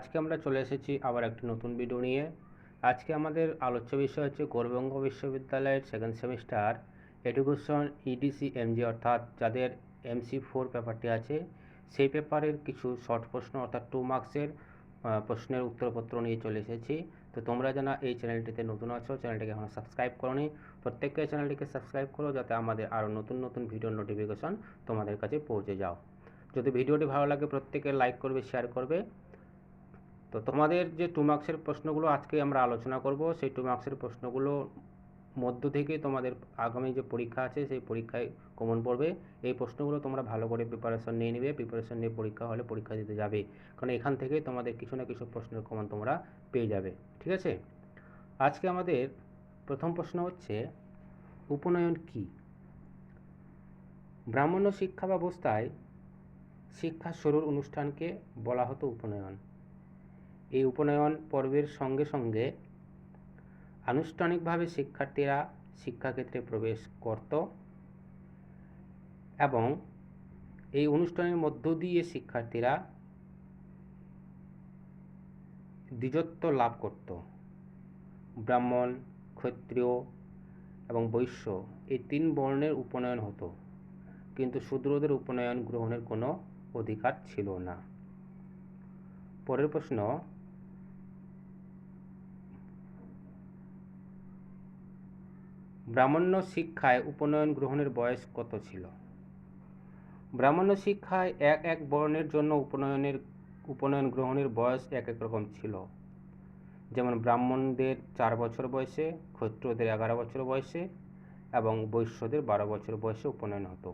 আজকে আমরা চলে এসেছি আবার একটি নতুন ভিডিও নিয়ে। আজকে আমাদের আলোচ্য বিষয় হচ্ছে গৌড়বঙ্গ বিশ্ববিদ্যালয়ের second semester education EDC MG, অর্থাৎ যাদের MC4 পেপারটি আছে সেই পেপারের কিছু শর্ট প্রশ্ন অর্থাৎ 2 মার্কসের প্রশ্নের উত্তরপত্র নিয়ে চলে এসেছি। তো তোমরা যারা এই চ্যানেলটিতে নতুন আছো, চ্যানেলটিকে এখনও সাবস্ক্রাইব করোনি, প্রত্যেককে চ্যানেলটিকে সাবস্ক্রাইব করো যাতে আমাদের আরও নতুন নতুন ভিডিওর নোটিফিকেশন তোমাদের কাছে পৌঁছে যাও। যদি ভিডিওটি ভালো লাগে প্রত্যেকে লাইক করবে, শেয়ার করবে। তো তোমাদের যে 2 মার্কসের প্রশ্নগুলো আজকে আমরা আলোচনা করব, সেই 2 মার্কসের প্রশ্নগুলো মধ্য থেকে তোমাদের আগামী যে পরীক্ষা আছে সেই পরীক্ষায় কমন পড়বে। এই প্রশ্নগুলো তোমরা ভালো করে প্রিপারেশন নিয়ে নেবে, প্রিপারেশন নিয়ে পরীক্ষা হলে পরীক্ষা দিতে যাবে, কারণ এখান থেকে তোমাদের কিছু না কিছু প্রশ্নের কমন তোমরা পেয়ে যাবে। ঠিক আছে, আজকে আমাদের প্রথম প্রশ্ন হচ্ছে উপনয়ন কি? ব্রাহ্মণ্য শিক্ষা ব্যবস্থায় শিক্ষা শুরুর অনুষ্ঠানকে বলা হতো উপনয়ন। এই উপনয়ন পর্বের সঙ্গে সঙ্গে আনুষ্ঠানিকভাবে শিক্ষার্থীরা শিক্ষাক্ষেত্রে প্রবেশ করত এবং এই অনুষ্ঠানের মধ্য দিয়ে শিক্ষার্থীরা দ্বিজত্ব লাভ করত। ব্রাহ্মণ, ক্ষত্রিয় এবং বৈশ্য এই 3 বর্ণের উপনয়ন হতো, কিন্তু শূদ্রদের উপনয়ন গ্রহণের কোনো অধিকার ছিল না। পরের প্রশ্ন, ব্রাহ্মণ্য শিক্ষায় উপনয়ন গ্রহণের বয়স কত ছিল? ব্রাহ্মণ্য শিক্ষায় এক এক বর্ণের জন্য উপনয়ন গ্রহণের বয়স এক এক রকম ছিল। যেমন ব্রাহ্মণদের 4 বছর বয়সে, ক্ষত্রিয়দের 11 বছর বয়সে এবং বৈশ্যদের 12 বছর বয়সে উপনয়ন হতো।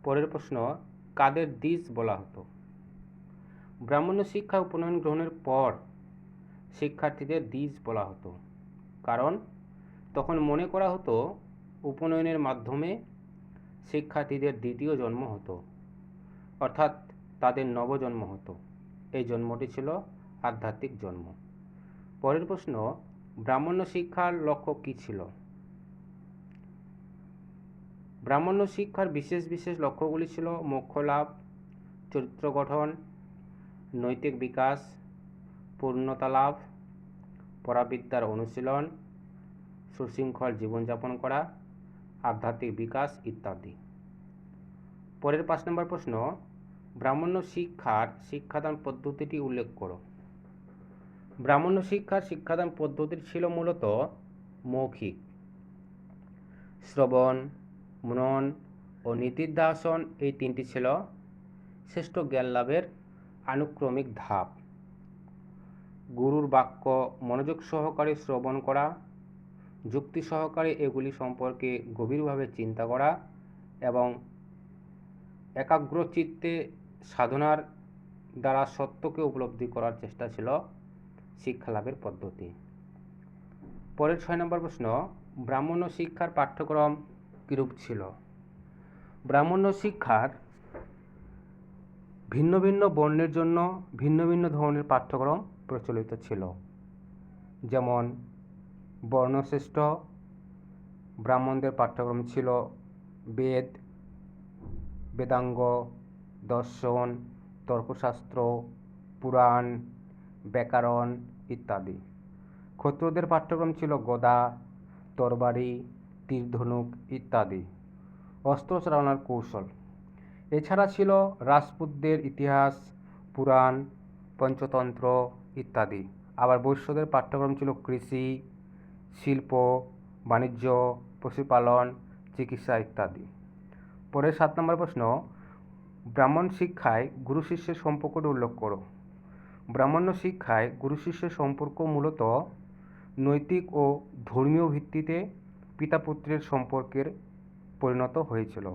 পরের প্রশ্ন, কাদের দ্বিজ বলা হতো? ব্রাহ্মণ্য শিক্ষা উপনয়ন গ্রহণের পর শিক্ষার্থীদের দ্বিজ বলা হতো, কারণ তখন মনে করা হতো উপনয়নের মাধ্যমে শিক্ষার্থীদের দ্বিতীয় জন্ম হতো, অর্থাৎ তাদের নবজন্ম হতো। এই জন্মটি ছিল আধ্যাত্মিক জন্ম। পরের প্রশ্ন, ব্রাহ্মণ্য শিক্ষার লক্ষ্য কী ছিল? ব্রাহ্মণ্য শিক্ষার বিশেষ বিশেষ লক্ষ্যগুলি ছিল মোক্ষ লাভ, চরিত্র গঠন, নৈতিক বিকাশ, পূর্ণতা লাভ, পরাবিদ্যার অনুশীলন, সুশৃঙ্খল জীবনযাপন করা, আধ্যাত্মিক বিকাশ ইত্যাদি। পরের 5 নম্বর প্রশ্ন, ব্রাহ্মণ্য শিক্ষার শিক্ষাদান পদ্ধতিটি উল্লেখ করো। ব্রাহ্মণ্য শিক্ষার শিক্ষাদান পদ্ধতি ছিল মূলত মৌখিক। শ্রবণ, মনন ও নিদিধ্যাসন এই 3টি ছিল শ্রেষ্ঠ জ্ঞান লাভের আনুক্রমিক ধাপ। গুরুর বাক্য মনোযোগ সহকারে শ্রবণ করা, যুক্তি সহকারে এগুলি সম্পর্কে গভীরভাবে চিন্তা করা এবং একাগ্রচিত্তে সাধনার দ্বারা সত্যকে উপলব্ধি করার চেষ্টা ছিল শিক্ষা লাভের পদ্ধতি। পরের 6 নম্বর প্রশ্ন, ব্রাহ্মণ্য শিক্ষার পাঠ্যক্রম কিরূপ ছিল? ব্রাহ্মণ্য শিক্ষার ভিন্ন ভিন্ন বর্ণের জন্য ভিন্ন ভিন্ন ধরনের পাঠ্যক্রম প্রচলিত ছিল। যেমন বর্ণশ্রেষ্ঠ ব্রাহ্মণদের পাঠ্যক্রম ছিল বেদ, বেদাঙ্গ, দর্শন, তর্কশাস্ত্র, পুরাণ, ব্যাকরণ ইত্যাদি। ক্ষত্রিয়দের পাঠ্যক্রম ছিল গদা, তরবারি, তীর-ধনুক ইত্যাদি, অস্ত্র চালনার কৌশল। এছাড়া ছিল রাজপুতদের ইতিহাস, পুরাণ, পঞ্চতন্ত্র ইত্যাদি। আবার বৈশ্যদের পাঠ্যক্রম ছিল কৃষি, শিল্প, বাণিজ্য, পশুপালন, চিকিৎসা ইত্যাদি। পরের 7 নম্বর প্রশ্ন, ব্রাহ্মণ শিক্ষায় গুরু শিষ্যের সম্পর্কটি উল্লেখ করো। ব্রাহ্মণ্য শিক্ষায় গুরু শিষ্যের সম্পর্ক মূলত নৈতিক ও ধর্মীয় ভিত্তিতে পিতা পুত্রের সম্পর্কের পরিণত হয়েছিল।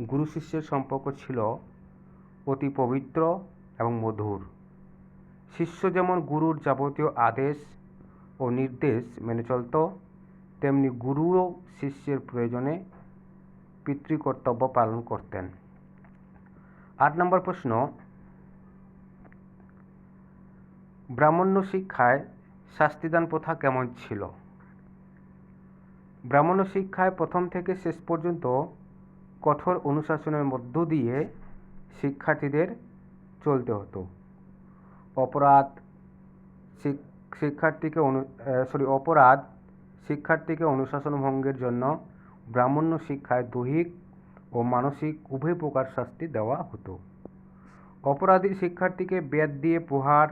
গুরু শিষ্যের সম্পর্ক ছিল অতি পবিত্র এবং মধুর। শিষ্য যেমন গুরুর যাবতীয় আদেশ ও নির্দেশ মেনে চলত, তেমনি গুরুও শিষ্যের প্রয়োজনে পিতৃকর্তব্য পালন করতেন। 8 নম্বর প্রশ্ন, ব্রাহ্মণ্য শিক্ষায় শাস্তিদান প্রথা কেমন ছিল? ব্রাহ্মণ্য শিক্ষায় প্রথম থেকে শেষ পর্যন্ত কঠোর অনুশাসনের মধ্য দিয়ে শিক্ষার্থীদের চলতে হতো। অপরাধ শিক্ষার্থীকে অনুশাসন ভঙ্গের জন্য ব্রাহ্মণ্য শিক্ষায় দৈহিক ও মানসিক উভয় প্রকার শাস্তি দেওয়া হতো। অপরাধী শিক্ষার্থীকে বেত দিয়ে প্রহার,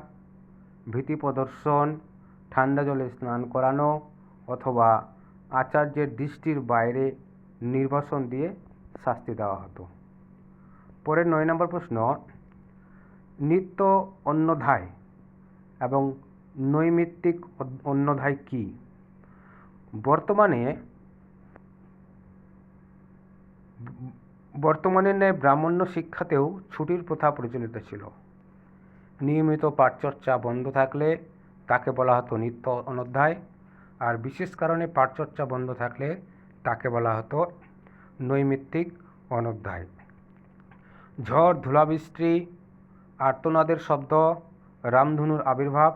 ভীতি প্রদর্শন, ঠান্ডা জলে স্নান করানো অথবা আচার্যের দৃষ্টির বাইরে নির্বাসন দিয়ে শাস্তি দেওয়া হতো। পরের 9 নম্বর প্রশ্ন, নিত্য অন্নদায় এবং নৈমিত্তিক অন্নদায় কি? বর্তমানের ন্যায় ব্রাহ্মণ্য শিক্ষাতেও ছুটির প্রথা প্রচলিত ছিল। নিয়মিত পাঠচর্চা বন্ধ থাকলে তাকে বলা হতো নিত্য অন্নদায়, আর বিশেষ কারণে পাঠচর্চা বন্ধ থাকলে তাকে বলা হতো নৈমিত্তিক অন্নদায়। ঝড়, ধূলাবৃষ্টি, আর্তনাদের শব্দ, রামধনুর আবির্ভাব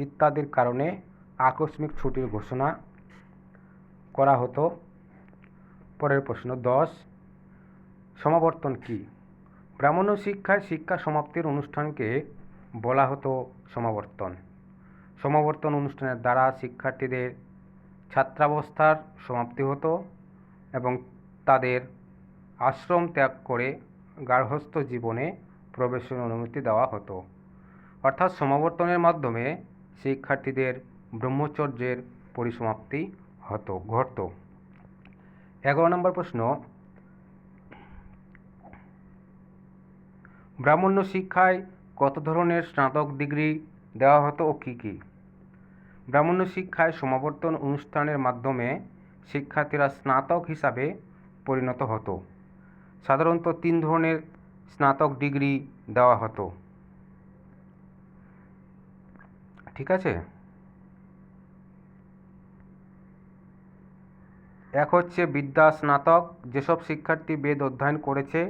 ইত্যাদির কারণে আকস্মিক ছুটির ঘোষণা করা হতো। পরের প্রশ্ন 10, সমাবর্তন কি? ব্রাহ্মণ্য শিক্ষায় শিক্ষা সমাপ্তির অনুষ্ঠানকে বলা হতো সমাবর্তন। সমাবর্তন অনুষ্ঠানের দ্বারা শিক্ষার্থীদের ছাত্রাবস্থার সমাপ্তি হতো এবং তাদের আশ্রম ত্যাগ করে গার্হস্থ্য জীবনে প্রবেশের অনুমতি দেওয়া হতো। অর্থাৎ সমাবর্তনের মাধ্যমে শিক্ষার্থীদের ব্রহ্মচর্যের পরিসমাপ্তি ঘটত। 11 নম্বর প্রশ্ন, ব্রাহ্মণ্য শিক্ষায় কত ধরনের স্নাতক ডিগ্রি দেওয়া হতো ও কী কী? ব্রাহ্মণ্য শিক্ষায় সমাবর্তন অনুষ্ঠানের মাধ্যমে শিক্ষার্থীরা স্নাতক হিসাবে পরিণত হতো। সাধারণত 3 ধরনের স্নাতক ডিগ্রি দেওয়া হতো। ঠিক আছে, এক হচ্ছে বিদ্যা স্নাতক, যেসব শিক্ষার্থী বেদ অধ্যয়ন করেছে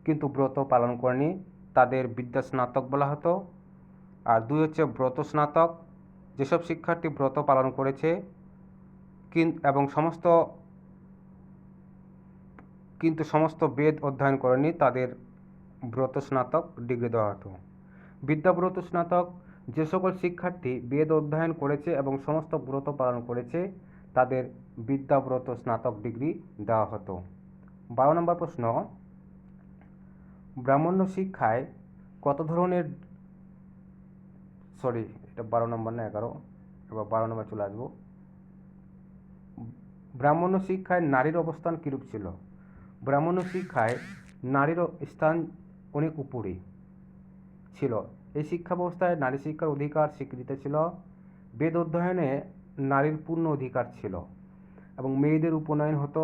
কিন্তু ব্রত পালন করেনি তাদের বিদ্যা স্নাতক বলা হতো। আর 2 হচ্ছে ব্রত স্নাতক, যেসব শিক্ষার্থী ব্রত পালন করেছে কিন্তু সমস্ত বেদ অধ্যয়ন করেনি তাদের ব্রত স্নাতক ডিগ্রি দেওয়া হতো। বিদ্যাব্রত স্নাতক, যে সকল শিক্ষার্থী বেদ অধ্যয়ন করেছে এবং সমস্ত ব্রত পালন করেছে তাদের বিদ্যাব্রত স্নাতক ডিগ্রি দেওয়া হতো। 12 নম্বর প্রশ্ন, ব্রাহ্মণ্য শিক্ষায় কত ধরনের এটা 12 নম্বর না 11, এবার 12 নম্বর চলে আসবো। ব্রাহ্মণ্য শিক্ষায় নারীর অবস্থান কিরূপ ছিল? ব্রাহ্মণ্য শিক্ষায় নারীর স্থান অনেক উপরে ছিল। এই শিক্ষা ব্যবস্থায় নারী শিক্ষার অধিকার স্বীকৃত ছিল। বেদ অধ্যয়নে নারীর পূর্ণ অধিকার ছিল এবং মেয়েদের উপনয়ন হতো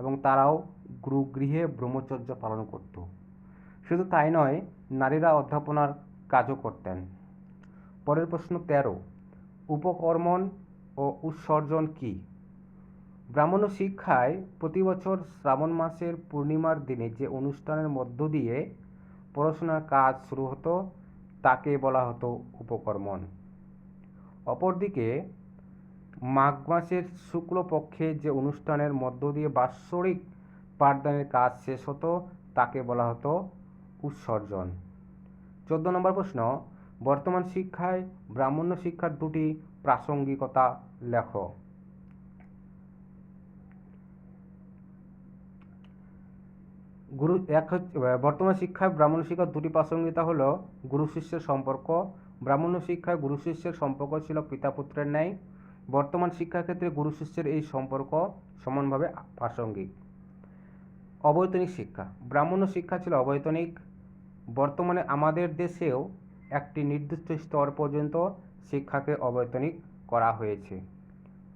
এবং তারাও গৃহে ব্রহ্মচর্য পালন করত। শুধু তাই নয়, নারীরা অধ্যাপনার কাজও করতেন। পরের প্রশ্ন 13, উপকর্মণ ও উৎসর্জন কি? ব্রাহ্মণ্য শিক্ষায় প্রতি বছর শ্রাবণ মাসের পূর্ণিমার দিনে যে অনুষ্ঠানের মধ্য দিয়ে পড়াশোনার কাজ শুরু হতো তাকে বলা হতো উপকর্মণ। অপরদিকে মাঘ মাসের শুক্লপক্ষে যে অনুষ্ঠানের মধ্য দিয়ে বাৎসরিক পাঠদানের কাজ শেষ হতো তাকে বলা হতো উৎসর্জন। 14 নম্বর প্রশ্ন, বর্তমান শিক্ষায় ব্রাহ্মণ্য শিক্ষার 2টি প্রাসঙ্গিকতা লেখো। বর্তমান শিক্ষায় ব্রাহ্মণ্য শিক্ষার 2টি প্রাসঙ্গিকতা হলো গুরু শিষ্যের সম্পর্ক। ব্রাহ্মণ্য শিক্ষায় গুরু শিষ্যের সম্পর্ক ছিল পিতা পুত্রের ন্যায়। বর্তমান শিক্ষাক্ষেত্রে গুরু শিষ্যের এই সম্পর্ক সমানভাবে প্রাসঙ্গিক। অবৈতনিক শিক্ষা, ব্রাহ্মণ্য শিক্ষা ছিল অবৈতনিক। বর্তমানে আমাদের দেশেও একটি নির্দিষ্ট স্তর পর্যন্ত শিক্ষাকে অবৈতনিক করা হয়েছে।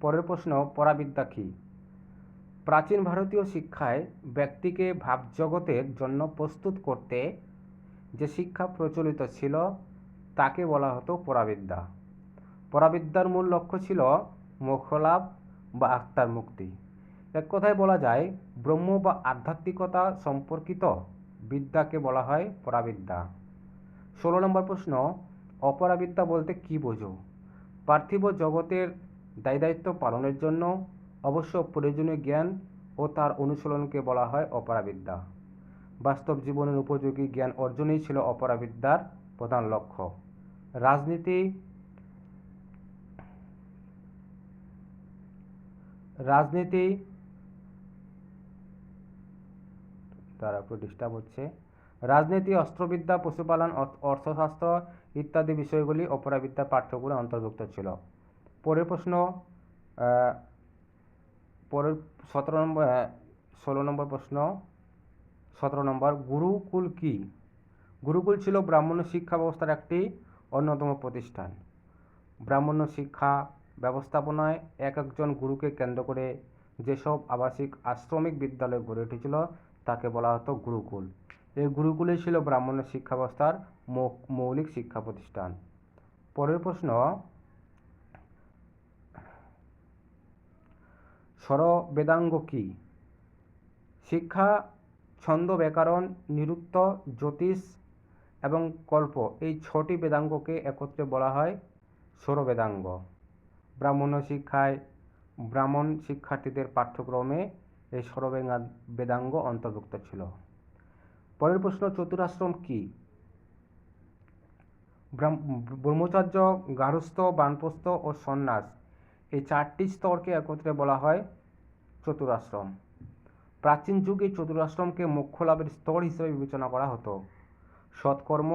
পরের প্রশ্ন, পরাবিদ্যা কী? প্রাচীন ভারতীয় শিক্ষায় ব্যক্তিকে ভাবজগতের জন্য প্রস্তুত করতে যে শিক্ষা প্রচলিত ছিল তাকে বলা হতো পরাবিদ্যা। পরাবিদ্যার মূল লক্ষ্য ছিল মোক্ষলাভ বা আত্মার মুক্তি। এক কথায় বলা যায় ব্রহ্ম বা আধ্যাত্মিকতা সম্পর্কিত বিদ্যাকে বলা হয় পরাবিদ্যা। 16 নম্বর প্রশ্ন, অপরাবিদ্যা বলতে কী বোঝো? পার্থিব জগতের দায়িত্ব পালনের জন্য অবশ্য প্রয়োজনীয় জ্ঞান ও তার অনুশীলনকে বলা হয় অপরাবিদ্যা। বাস্তব জীবনের উপযোগী জ্ঞান অর্জনই ছিল অপরাবিদ্যার প্রধান লক্ষ্য। রাজনীতি তারা একটু ডিস্টার্ব হচ্ছে। রাজনীতি, অস্ত্রবিদ্যা, পশুপালন, অর্থশাস্ত্র ইত্যাদি বিষয়গুলি অপরাবিদ্যার পাঠ্যক্রমে অন্তর্ভুক্ত ছিল। পরের প্রশ্ন, পরের 16 নম্বর প্রশ্ন, 17 নম্বর, গুরুকুল কি? গুরুকুল ছিল ব্রাহ্মণ্য শিক্ষা ব্যবস্থার একটি অন্যতম প্রতিষ্ঠান। ব্রাহ্মণ্য শিক্ষা ব্যবস্থাপনায় এক একজন গুরুকে কেন্দ্র করে যেসব আবাসিক আশ্রমিক বিদ্যালয় গড়ে উঠেছিল তাকে বলা হতো গুরুকুল। এই গুরুকুলই ছিল ব্রাহ্মণ্য শিক্ষা ব্যবস্থার মৌলিক শিক্ষা প্রতিষ্ঠান। পরের প্রশ্ন, স্বর বেদাঙ্গ কি? শিক্ষা, ছন্দ, ব্যাকরণ, নিরুক্ত, জ্যোতিষ এবং কল্প এই 6টি বেদাঙ্গকে একত্রে বলা হয় স্বর বেদাঙ্গ। ব্রাহ্মণ্য শিক্ষায় ব্রাহ্মণ শিক্ষার্থীদের পাঠ্যক্রমে এই স্বর বেদাঙ্গ অন্তর্ভুক্ত ছিল। পরের প্রশ্ন, চতুরাশ্রম কি? ব্রহ্মচর্য, গার্হস্থ্য, বানপ্রস্থ ও সন্ন্যাস এই 4টি স্তরকে একত্রে বলা হয় চতুরাশ্রম। প্রাচীন যুগে চতুরাশ্রমকে মোক্ষ লাভের স্তর হিসেবে বিবেচনা করা হতো। সৎকর্ম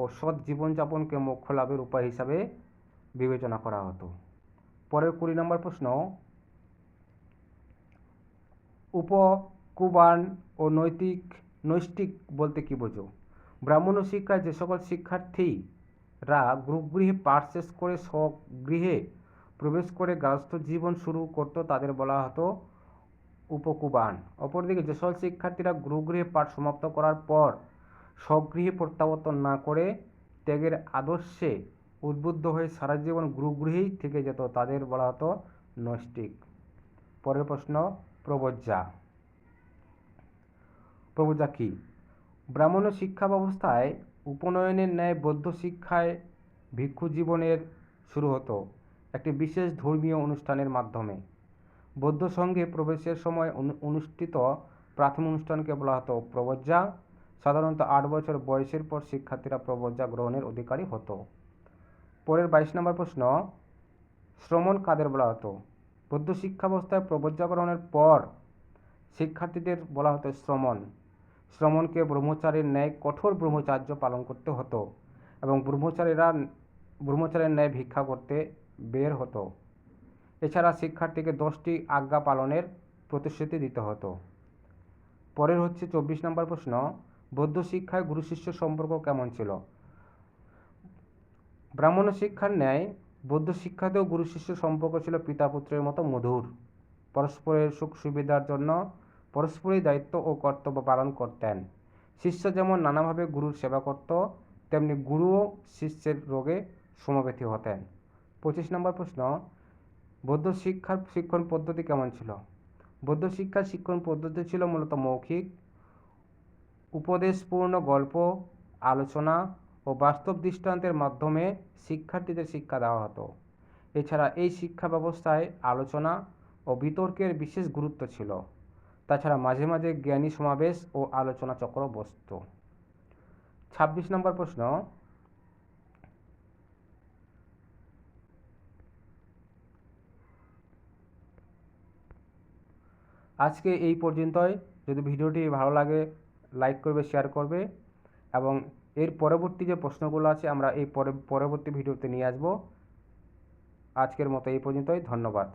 ও সৎ জীবনযাপনকে মোক্ষ লাভের উপায় হিসাবে বিবেচনা করা হতো। পরের 20 নম্বর প্রশ্ন, উপকুবান ও নৈষ্ঠিক বলতে কি বোঝো? ব্রাহ্মণ্য শিক্ষায় যে সকল শিক্ষার্থীরা গৃহে পাঠ শেষ করে স্বগৃহে প্রবেশ করে গার্হস্থ্য জীবন শুরু করত তাদের বলা হতো উপকুবান। অপরদিকে যে সকল শিক্ষার্থীরা গৃহে পাঠ সমাপ্ত করার পর স্বগৃহে প্রত্যাবর্তন না করে ত্যাগের আদর্শে উদ্বুদ্ধ হয়ে সারা জীবন গৃহেই থেকে যেত তাদের বলা হতো নৈষ্ঠিক। পরের প্রশ্ন, প্রব্রজা কি? ব্রাহ্মণ্য শিক্ষা ব্যবস্থায় উপনয়নের ন্যায় বৌদ্ধ শিক্ষায় ভিক্ষু জীবনের শুরু হতো একটি বিশেষ ধর্মীয় অনুষ্ঠানের মাধ্যমে। বৌদ্ধ সঙ্ঘে প্রবেশের সময় অনুষ্ঠিত প্রাথমিক অনুষ্ঠানকে বলা হতো প্রব্রজা। সাধারণত 8 বছর বয়সের পর শিক্ষার্থীরা প্রব্রজা গ্রহণের অধিকারী হতো। পরের 22 নম্বর প্রশ্ন, শ্রমণ কাদের বলা হতো? বৌদ্ধ শিক্ষা ব্যবস্থায় প্রব্রজা গ্রহণের পর শিক্ষার্থীদের বলা হতো শ্রমণ। শ্রমণকে ব্রহ্মচারীর ন্যায় কঠোর ব্রহ্মচার্য পালন করতে হতো এবং ব্রহ্মচারীর ন্যায় ভিক্ষা করতে বের হতো। এছাড়া শিক্ষার্থীকে 10টি আজ্ঞা পালনের প্রতিশ্রুতি দিতে হতো। পরের হচ্ছে 24 নম্বর প্রশ্ন, বৌদ্ধ শিক্ষায় গুরু শিষ্য সম্পর্ক কেমন ছিল? ব্রাহ্মণ্য শিক্ষার ন্যায় বৌদ্ধ শিক্ষাতেও গুরু শিষ্য সম্পর্ক ছিল পিতা পুত্রের মতো মধুর। পরস্পরের সুখ সুবিধার জন্য পরস্পরই দায়িত্ব ও কর্তব্য পালন করতেন। শিষ্য যেমন নানাভাবে গুরুর সেবা করত তেমনি গুরুও শিষ্যের রোগে সমব্যথী হতেন। 25 নম্বর প্রশ্ন, বৌদ্ধ শিক্ষার শিক্ষণ পদ্ধতি কেমন ছিল? বৌদ্ধ শিক্ষার শিক্ষণ পদ্ধতি ছিল মূলত মৌখিক, উপদেশপূর্ণ গল্প, আলোচনা ও বাস্তব দৃষ্টান্তের মাধ্যমে শিক্ষার্থীদের শিক্ষা দেওয়া হতো। এছাড়া এই শিক্ষা ব্যবস্থায় আলোচনা ও বিতর্কের বিশেষ গুরুত্ব ছিল। তাছাড়া মাঝে মাঝে জ্ঞানী সমাবেশ ও আলোচনা চক্র বসত। 26 নম্বর প্রশ্ন, আজকে এই পর্যন্তই। যদি ভিডিওটি ভালো লাগে লাইক করবে, শেয়ার করবে এবং এর পরবর্তী যে প্রশ্নগুলো আছে আমরা এই পরবর্তী ভিডিওতে নিয়ে আসব। আজকের মতো এই পর্যন্তই। ধন্যবাদ।